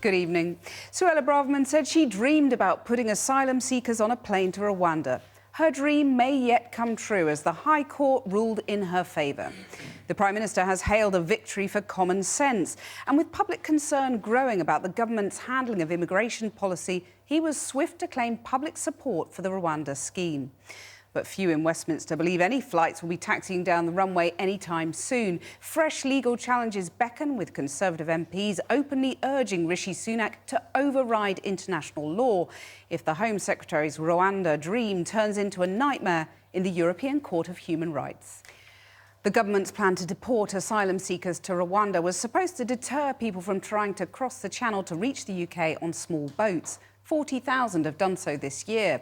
Good evening. Suella Braverman said she dreamed about putting asylum seekers on a plane to Rwanda. Her dream may yet come true as the High Court ruled in her favour. The Prime Minister has hailed a victory for common sense. And with public concern growing about the government's handling of immigration policy, he was swift to claim public support for the Rwanda scheme. But few in Westminster believe any flights will be taxiing down the runway anytime soon. Fresh legal challenges beckon, with Conservative MPs openly urging Rishi Sunak to override international law if the Home Secretary's Rwanda dream turns into a nightmare in the European Court of Human Rights. The government's plan to deport asylum seekers to Rwanda was supposed to deter people from trying to cross the Channel to reach the UK on small boats. 40,000 have done so this year.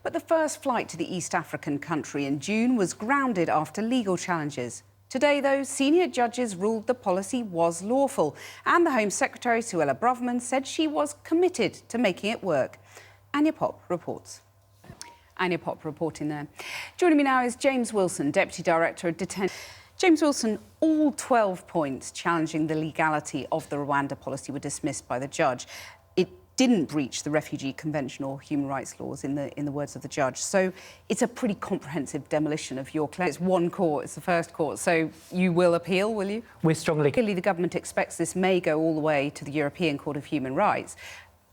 But the first flight to the East African country in June was grounded after legal challenges. Today, though, senior judges ruled the policy was lawful, and the Home Secretary, Suella Braverman, said she was committed to making it work. Anya Pop reports. Anya Pop reporting there. Joining me now is James Wilson, Deputy Director of Detention. James Wilson, all 12 points challenging the legality of the Rwanda policy were dismissed by the judge. It didn't breach the Refugee Convention or human rights laws, in the words of the judge. So it's a pretty comprehensive demolition of your claim. It's one court, it's the first court, so you will appeal, will you? We're strongly... Clearly, the government expects this may go all the way to the European Court of Human Rights.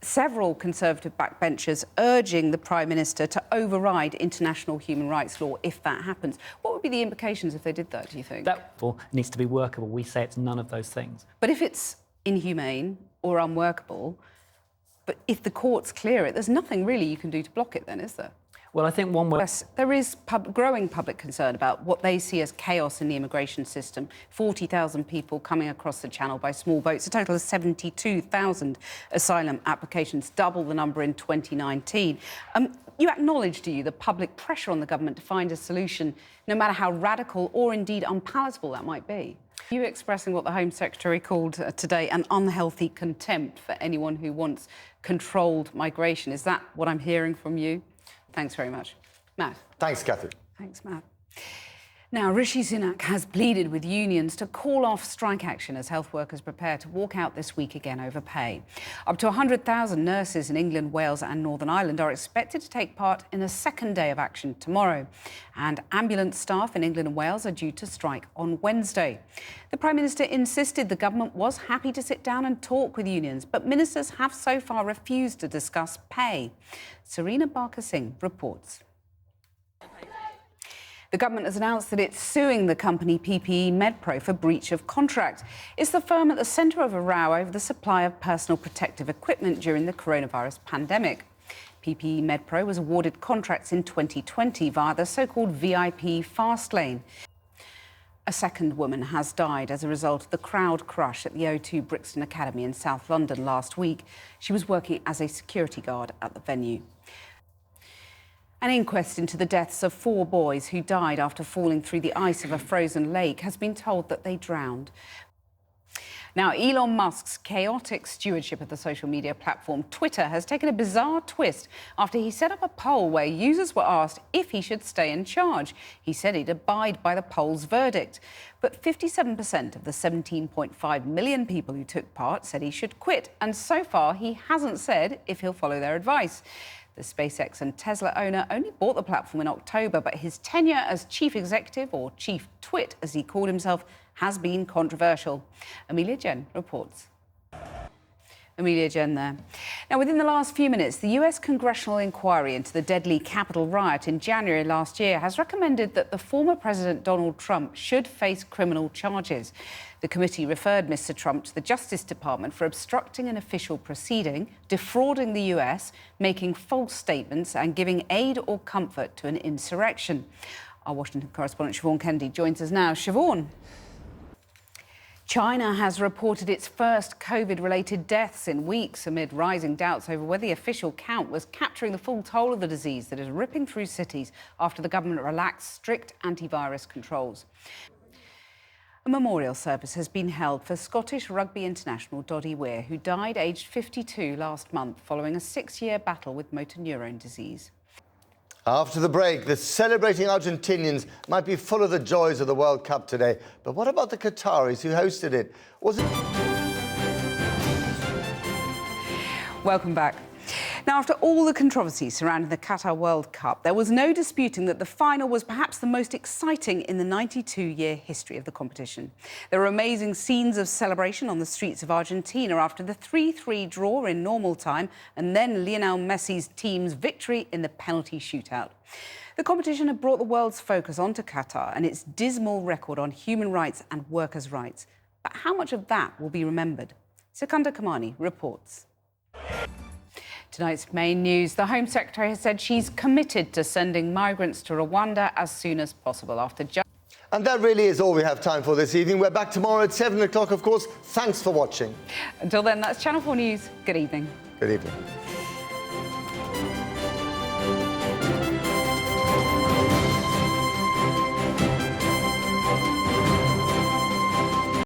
Several Conservative backbenchers urging the Prime Minister to override international human rights law if that happens. What would be the implications if they did that, do you think? That needs to be workable. We say it's none of those things. But if it's inhumane or unworkable, but if the courts clear it, there's nothing really you can do to block it then, is there? Well, I think one way... Yes, there is growing public concern about what they see as chaos in the immigration system. 40,000 people coming across the Channel by small boats, a total of 72,000 asylum applications, double the number in 2019. You acknowledge, do you, the public pressure on the government to find a solution, no matter how radical or indeed unpalatable that might be? You expressing what the Home Secretary called today an unhealthy contempt for anyone who wants controlled migration. Is that what I'm hearing from you? Thanks very much. Matt. Thanks, Catherine. Thanks, Matt. Now, Rishi Sunak has pleaded with unions to call off strike action as health workers prepare to walk out this week again over pay. Up to 100,000 nurses in England, Wales and Northern Ireland are expected to take part in a second day of action tomorrow. And ambulance staff in England and Wales are due to strike on Wednesday. The Prime Minister insisted the government was happy to sit down and talk with unions, but ministers have so far refused to discuss pay. Serena Barker-Singh reports. The government has announced that it's suing the company PPE MedPro for breach of contract. It's the firm at the centre of a row over the supply of personal protective equipment during the coronavirus pandemic. PPE MedPro was awarded contracts in 2020 via the so-called VIP fast lane. A second woman has died as a result of the crowd crush at the O2 Brixton Academy in South London last week. She was working as a security guard at the venue. An inquest into the deaths of 4 boys who died after falling through the ice of a frozen lake has been told that they drowned. Now, Elon Musk's chaotic stewardship of the social media platform Twitter has taken a bizarre twist after he set up a poll where users were asked if he should stay in charge. He said he'd abide by the poll's verdict. But 57% of the 17.5 million people who took part said he should quit. And so far, he hasn't said if he'll follow their advice. The SpaceX and Tesla owner only bought the platform in October, but his tenure as chief executive, or chief twit as he called himself, has been controversial. Amelia Jen reports. Amelia Jen there. Now, within the last few minutes, the US congressional inquiry into the deadly Capitol riot in January last year has recommended that the former President Donald Trump should face criminal charges. The committee referred Mr. Trump to the Justice Department for obstructing an official proceeding, defrauding the US, making false statements and giving aid or comfort to an insurrection. Our Washington correspondent Siobhan Kennedy joins us now. Siobhan. China has reported its first COVID-related deaths in weeks amid rising doubts over whether the official count was capturing the full toll of the disease that is ripping through cities after the government relaxed strict antivirus controls. A memorial service has been held for Scottish rugby international Doddy Weir, who died aged 52 last month following a 6-year battle with motor neurone disease. After the break, the celebrating Argentinians might be full of the joys of the World Cup today. But what about the Qataris who hosted it? Was it... Welcome back. Now, after all the controversy surrounding the Qatar World Cup, there was no disputing that the final was perhaps the most exciting in the 92-year history of the competition. There were amazing scenes of celebration on the streets of Argentina after the 3-3 draw in normal time and then Lionel Messi's team's victory in the penalty shootout. The competition had brought the world's focus onto Qatar and its dismal record on human rights and workers' rights. But how much of that will be remembered? Sikandar Kamani reports. Tonight's main news. The Home Secretary has said she's committed to sending migrants to Rwanda as soon as possible after And that really is all we have time for this evening. We're back tomorrow at 7 o'clock, of course. Thanks for watching. Until then, that's Channel 4 News. Good evening. Good evening.